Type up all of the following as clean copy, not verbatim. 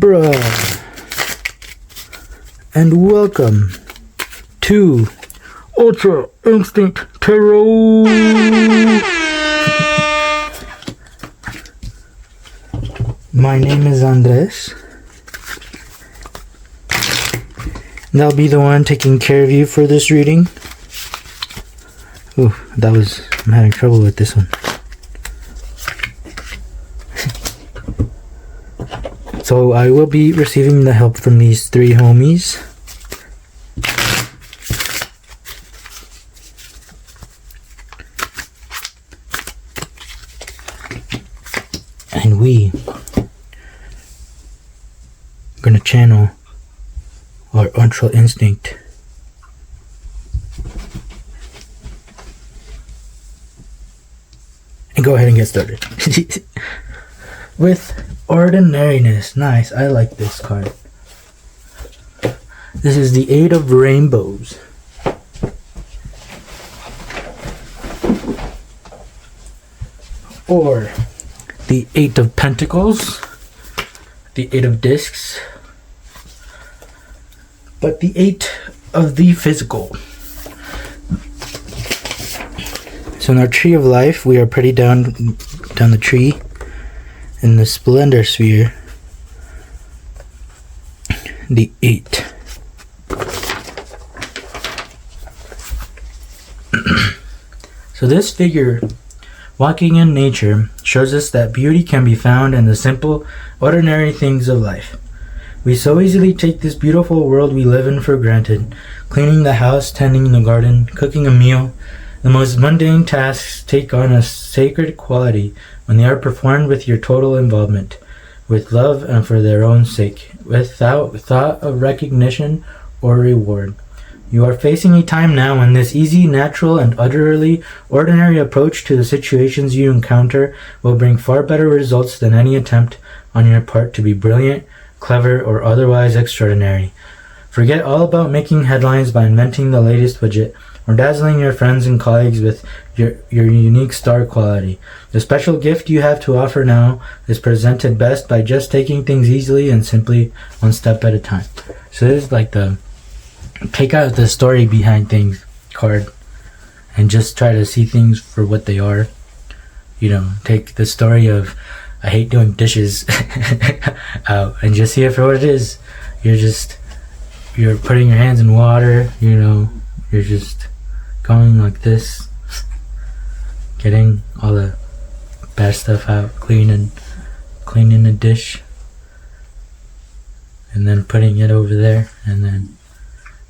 Libra, and welcome to Ultra Instinct Tarot. My name is Andres, and I'll be the one taking care of you for this reading. Ooh, I'm having trouble with this one. So I will be receiving the help from these three homies. And we are going to channel our Ultra Instinct. And go ahead and get started. With Ordinariness. Nice. I like this card. This is the Eight of Rainbows. Or the Eight of Pentacles. The Eight of Discs. But the Eight of the Physical. So in our Tree of Life, we are pretty down the tree. In the Splendor Sphere, the 8. So this figure, walking in nature, shows us that beauty can be found in the simple, ordinary things of life. We so easily take this beautiful world we live in for granted. Cleaning the house, tending the garden, cooking a meal. The most mundane tasks take on a sacred quality when they are performed with your total involvement, with love and for their own sake, without thought of recognition or reward. You are facing a time now when this easy, natural, and utterly ordinary approach to the situations you encounter will bring far better results than any attempt on your part to be brilliant, clever, or otherwise extraordinary. Forget all about making headlines by inventing the latest widget, or dazzling your friends and colleagues with your unique star quality. The special gift you have to offer now is presented best by just taking things easily and simply one step at a time. So this is like the take out the story behind things card and just try to see things for what they are. You know, take the story of I hate doing dishes out and just see it for what it is. You're putting your hands in water, you know, you're just going like this, getting all the bad stuff out, cleaning the dish, and then putting it over there, and then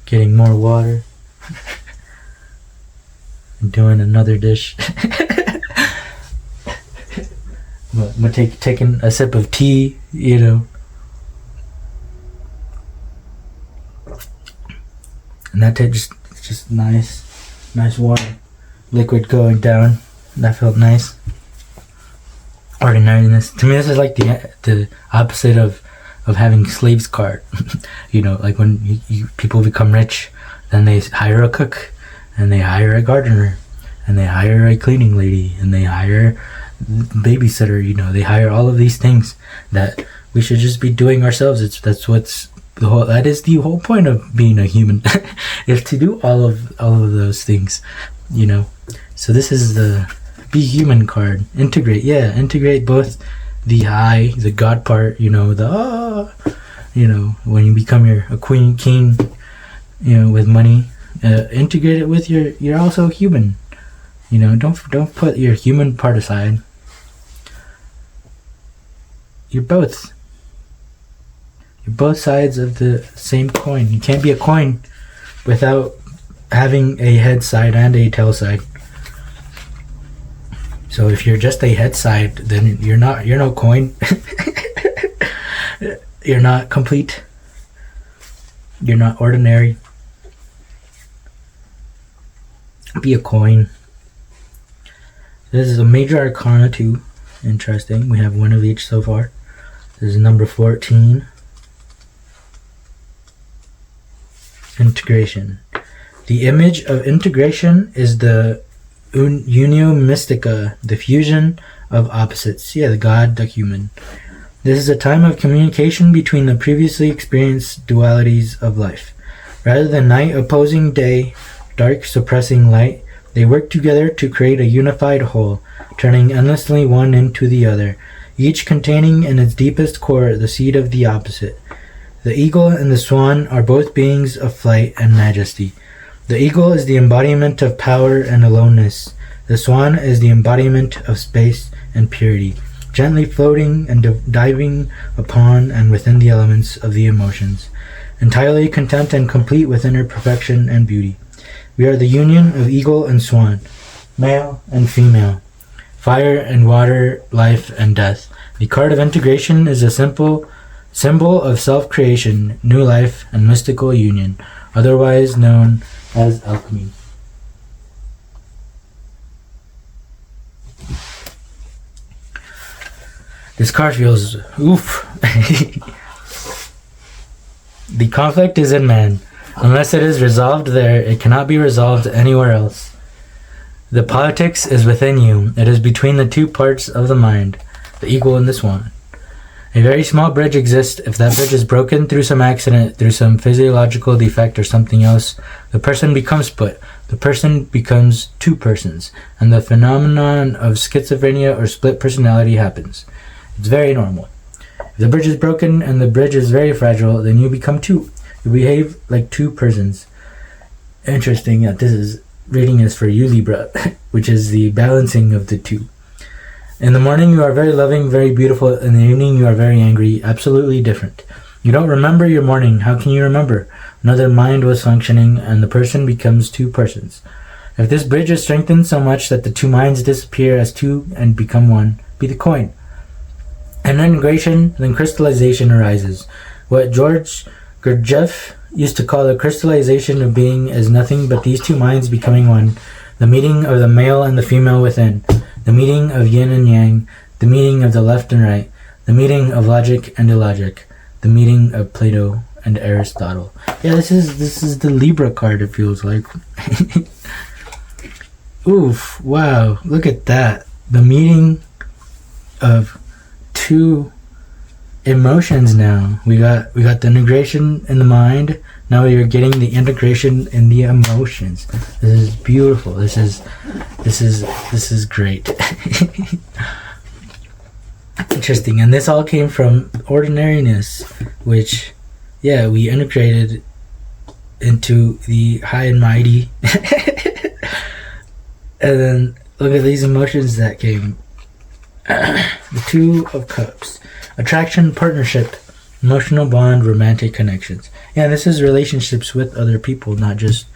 getting more water, and doing another dish. I'm taking a sip of tea, you know, and that just nice water, liquid going down. That felt nice. Ordinariness. To me, this is like the opposite of having slaves card. You know, like when people become rich, then they hire a cook, and they hire a gardener, and they hire a cleaning lady, and they hire babysitter. You know, they hire all of these things that we should just be doing ourselves. That is the whole point of being a human, is to do all of those things, you know. So this is the Be Human card. Integrate both the God part, you know, you know, when you become a king, you know, with money, integrate it with you're also human, you know. Don't put your human part aside. You're both sides of the same coin. You can't be a coin without having a head side and a tail side. So if you're just a head side, then you're no coin. You're not complete. You're not ordinary. Be a coin. This is a major arcana too. Interesting. We have one of each so far. This is number 14. Integration. The image of integration is the unio mystica, the fusion of opposites. Yeah, the God, the human. This is a time of communication between the previously experienced dualities of life. Rather than night opposing day, dark suppressing light, they work together to create a unified whole, turning endlessly one into the other, each containing in its deepest core the seed of the opposite. The eagle and the swan are both beings of flight and majesty. The eagle is the embodiment of power and aloneness. The swan is the embodiment of space and purity, gently floating and diving upon and within the elements of the emotions, entirely content and complete with inner perfection and beauty. We are the union of eagle and swan, male and female, fire and water, life and death. The card of integration is a simple symbol of self-creation, new life, and mystical union, otherwise known as alchemy. This card feels oof. The conflict is in man. Unless it is resolved there, it cannot be resolved anywhere else. The politics is within you. It is between the two parts of the mind, the eagle and the swan. A very small bridge exists. If that bridge is broken through some accident, through some physiological defect or something else, the person becomes split. The person becomes two persons, and the phenomenon of schizophrenia or split personality happens. It's very normal. If the bridge is broken and the bridge is very fragile, then you become two. You behave like two persons. Interesting that this is reading is for you, Libra, which is the balancing of the two. In the morning you are very loving, very beautiful. In the evening you are very angry, absolutely different. You don't remember your morning. How can you remember? Another mind was functioning and the person becomes two persons. If this bridge is strengthened so much that the two minds disappear as two and become one, be the coin. And integration, then crystallization arises. What George Gurdjieff used to call the crystallization of being is nothing but these two minds becoming one, the meeting of the male and the female within, the meeting of yin and yang, the meeting of the left and right, the meeting of logic and illogic, the meeting of Plato and Aristotle. Yeah, this is the Libra card, it feels like. Oof, wow, look at that. The meeting of two emotions now. We got the integration in the mind. Now we are getting the integration in the emotions. This is beautiful. This is great. Interesting. And this all came from ordinariness, which, yeah, we integrated into the high and mighty. And then look at these emotions that came. The Two of Cups. Attraction, partnership, emotional bond, romantic connections. Yeah, this is relationships with other people, not just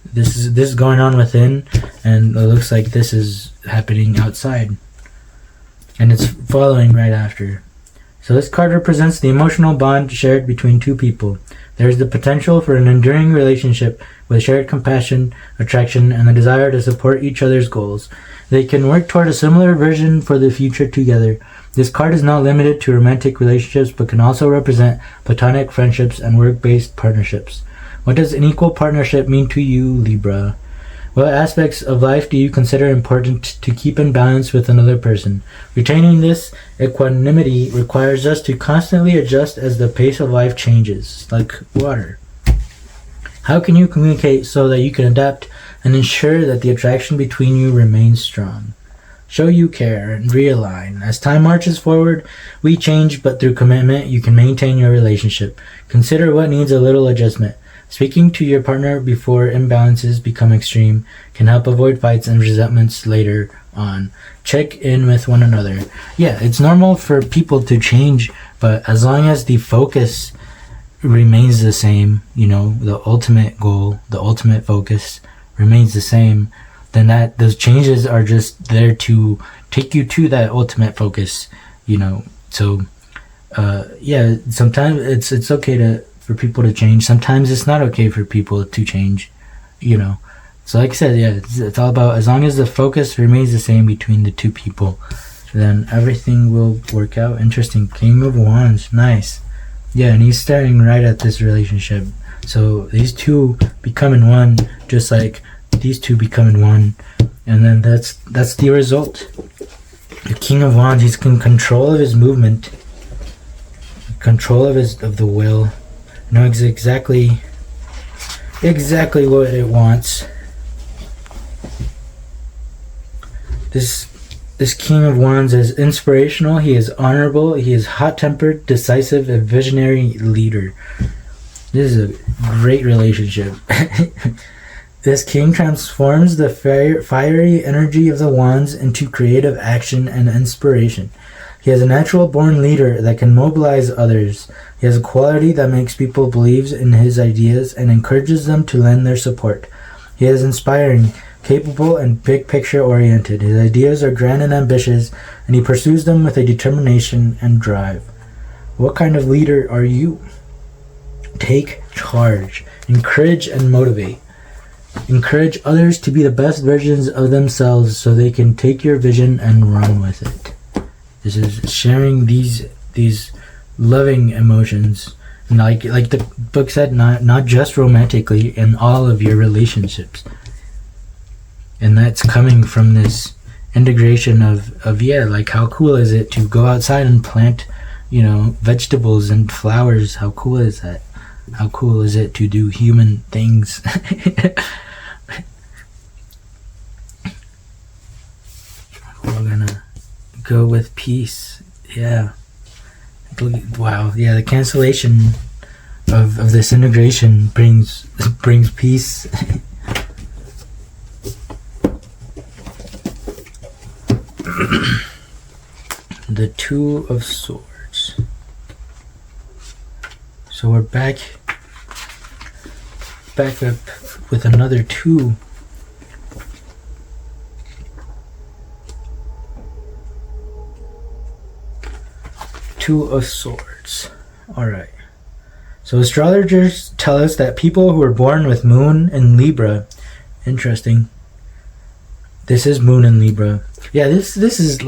this is going on within, and it looks like this is happening outside. And it's following right after. So this card represents the emotional bond shared between two people. There is the potential for an enduring relationship with shared compassion, attraction, and the desire to support each other's goals. They can work toward a similar vision for the future together. This card is not limited to romantic relationships, but can also represent platonic friendships and work-based partnerships. What does an equal partnership mean to you, Libra? What aspects of life do you consider important to keep in balance with another person? Retaining this equanimity requires us to constantly adjust as the pace of life changes, like water. How can you communicate so that you can adapt and ensure that the attraction between you remains strong? Show you care and realign. As time marches forward, we change, but through commitment, you can maintain your relationship. Consider what needs a little adjustment. Speaking to your partner before imbalances become extreme can help avoid fights and resentments later on. Check in with one another. Yeah, it's normal for people to change, but as long as the focus remains the same, you know, the ultimate goal, the ultimate focus remains the same, then those changes are just there to take you to that ultimate focus, you know. So yeah, sometimes it's okay for people to change. Sometimes it's not okay for people to change, you know. So like I said, yeah, it's all about, as long as the focus remains the same between the two people, then everything will work out. Interesting. King of Wands, nice. Yeah, and he's staring right at this relationship. So these two becoming one, just like these two becoming one, and then that's the result. The King of Wands, he's in control of his movement. control of the will, knows exactly what it wants. This King of Wands is inspirational, he is honorable, he is hot-tempered, decisive, a visionary leader. This is a great relationship. This king transforms the fiery energy of the wands into creative action and inspiration. He is a natural born leader that can mobilize others. He has a quality that makes people believe in his ideas and encourages them to lend their support. He is inspiring, capable, and big picture oriented. His ideas are grand and ambitious, and he pursues them with a determination and drive. What kind of leader are you? Take charge. Encourage and motivate. Encourage others to be the best versions of themselves so they can take your vision and run with it. This is sharing these loving emotions, and like the book said, not just romantically, in all of your relationships. And that's coming from this integration of like, how cool is it to go outside and plant, vegetables and flowers? How cool is that? How cool is it to do human things? We're gonna go with peace. Yeah. Wow. Yeah, the cancellation of this integration brings peace. The Two of Swords. So we're back up with another two. Two of Swords. Alright. So astrologers tell us that people who are born with Moon in Libra, interesting. This is Moon in Libra. Yeah, this is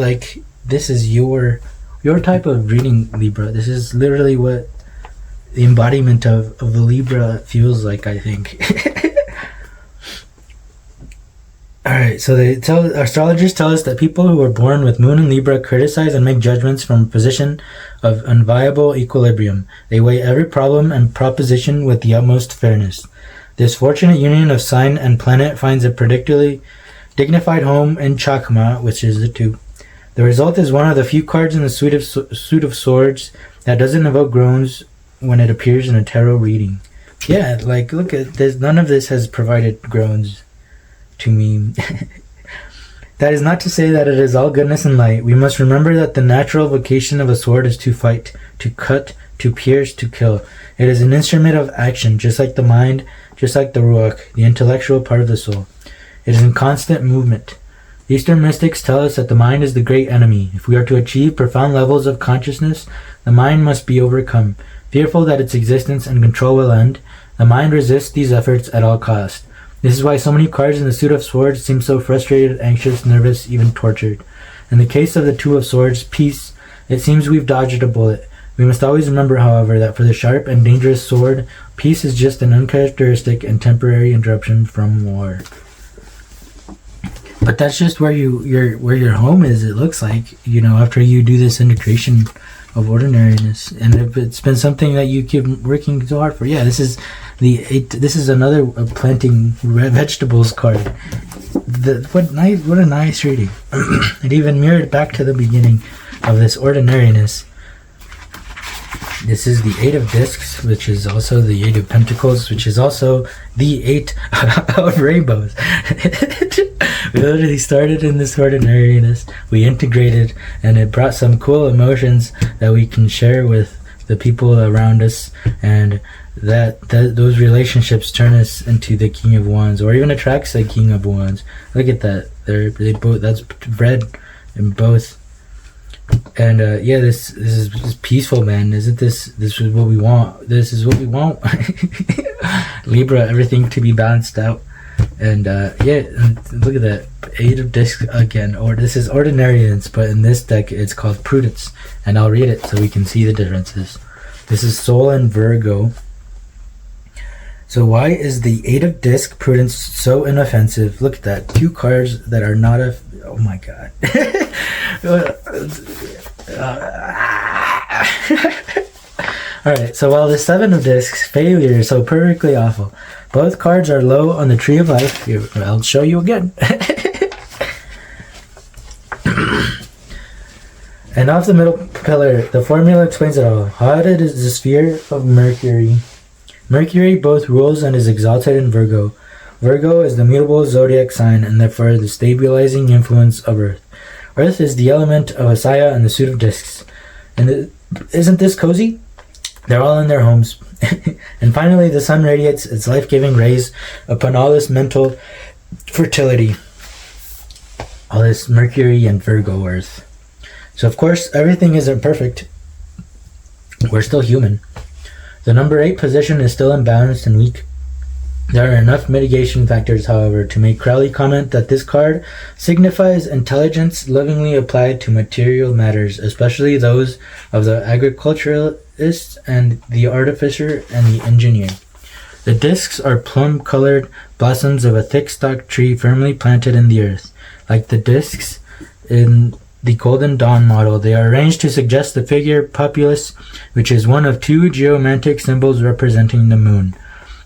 your type of reading, Libra. This is literally what the embodiment of the Libra feels like, I think. Alright, so astrologers tell us that people who are born with Moon in Libra criticize and make judgments from a position of unviable equilibrium. They weigh every problem and proposition with the utmost fairness. This fortunate union of sign and planet finds a particularly dignified home in Chakma, which is the 2. The result is one of the few cards in the suit of swords that doesn't evoke groans when it appears in a tarot reading. Yeah, like, look at this. None of this has provided groans to me. That is not to say that it is all goodness and light. We must remember that the natural vocation of a sword is to fight, to cut, to pierce, to kill. It is an instrument of action, just like the mind, just like the ruach, the intellectual part of the soul. It is in constant movement. Eastern mystics tell us that the mind is the great enemy. If we are to achieve profound levels of consciousness, the mind must be overcome. Fearful that its existence and control will end, the mind resists these efforts at all costs. This is why so many cards in the Suit of Swords seem so frustrated, anxious, nervous, even tortured. In the case of the Two of Swords, peace, it seems we've dodged a bullet. We must always remember, however, that for the sharp and dangerous sword, peace is just an uncharacteristic and temporary interruption from war. But that's just where your home is, it looks like, after you do this integration of ordinariness. And if it's been something that you keep working so hard for, yeah, this is another planting vegetables card. What a nice reading. It even mirrored back to the beginning of this ordinariness. This is the 8 of Discs, which is also the 8 of Pentacles, which is also the 8 of Rainbows. We literally started in this ordinariness, we integrated, and it brought some cool emotions that we can share with the people around us, and that those relationships turn us into the King of Wands, or even attracts the King of Wands. Look at that. They both, that's red in both. And yeah, this is peaceful, man. Isn't this is what we want? This is what we want. Libra, everything to be balanced out. And yeah, look at that 8 of Discs again. Or this is ordinariness, but in this deck it's called Prudence. And I'll read it so we can see the differences. This is Soul and Virgo. So why is the 8 of Disc Prudence so inoffensive? Look at that. 2 cards that are not a... Oh my god. Alright, so while the Seven of Discs, failure, is so perfectly awful, both cards are low on the Tree of Life. Here, I'll show you again. And off the middle pillar, the formula explains it all. Haunted is the sphere of Mercury. Mercury both rules and is exalted in Virgo. Virgo is the mutable zodiac sign and therefore the stabilizing influence of Earth. Earth is the element of Asaya and the suit of discs. And isn't this cozy? They're all in their homes. And finally, the sun radiates its life-giving rays upon all this mental fertility. All this Mercury and Virgo Earth. So, of course, everything isn't perfect. We're still human. The number 8 position is still imbalanced and weak. There are enough mitigation factors, however, to make Crowley comment that this card signifies intelligence lovingly applied to material matters, especially those of the agriculturalist and the artificer and the engineer. The discs are plum-colored blossoms of a thick-stalked tree firmly planted in the earth. Like the discs in the Golden Dawn model, they are arranged to suggest the figure Populus, which is one of 2 geomantic symbols representing the moon.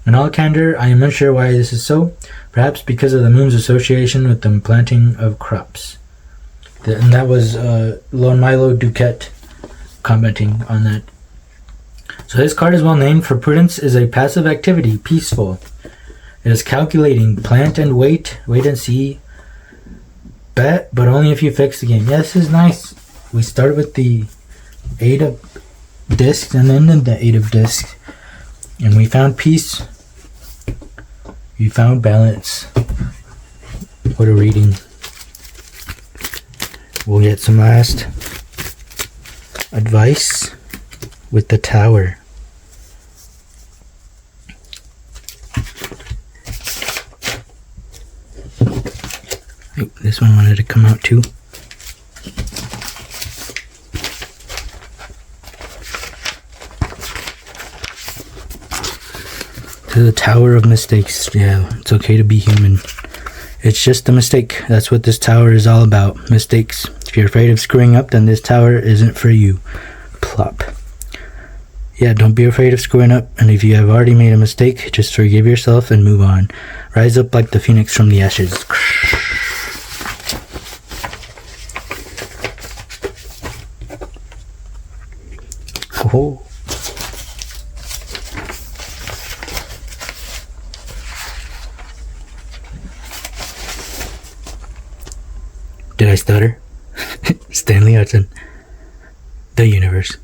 In all candor, I am unsure why this is so, perhaps because of the moon's association with the planting of crops. And that was Milo DuQuette commenting on that. So this card is well named, for prudence is a passive activity, peaceful. It is calculating, plant and wait and see. Bet, but only if you fix the game. Yeah, this is nice. We start with the 8 of discs and then the 8 of discs. And we found peace. We found balance. What a reading. We'll get some last advice with the Tower. Oh, this one wanted to come out too. To the Tower of Mistakes. Yeah, it's okay to be human. It's just a mistake. That's what this tower is all about. Mistakes. If you're afraid of screwing up, then this tower isn't for you. Plop. Yeah, don't be afraid of screwing up. And if you have already made a mistake, just forgive yourself and move on. Rise up like the phoenix from the ashes. Oh. Did I stutter? Stanley Hudson. The universe.